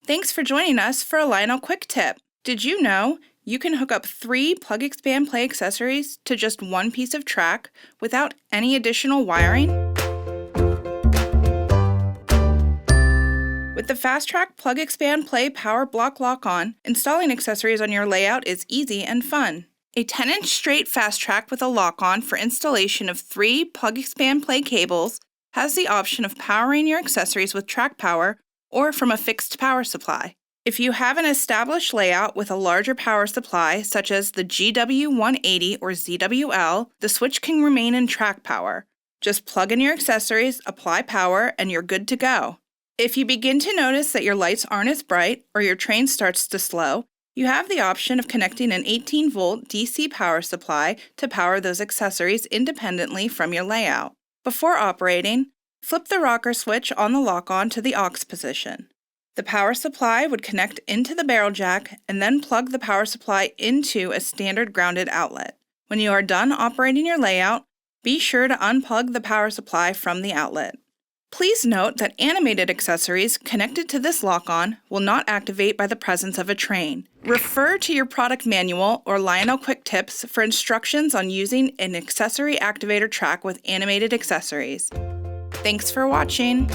Thanks for joining us for a Lionel Quick Tip. Did you know you can hook up 3 plug, expand, play accessories to just one piece of track without any additional wiring? With the FasTrack Plug, Expand, Play Power Block Lock-On, installing accessories on your layout is easy and fun. A 10-inch straight FasTrack with a lock-on for installation of 3 Plug, Expand, Play cables has the option of powering your accessories with track power or from a fixed power supply. If you have an established layout with a larger power supply, such as the GW180 or ZWL, the switch can remain in track power. Just plug in your accessories, apply power, and you're good to go. If you begin to notice that your lights aren't as bright or your train starts to slow, you have the option of connecting an 18-volt DC power supply to power those accessories independently from your layout. Before operating, flip the rocker switch on the lock-on to the aux position. The power supply would connect into the barrel jack and then plug the power supply into a standard grounded outlet. When you are done operating your layout, be sure to unplug the power supply from the outlet. Please note that animated accessories connected to this lock-on will not activate by the presence of a train. Refer to your product manual or Lionel Quick Tips for instructions on using an accessory activator track with animated accessories. Thanks for watching.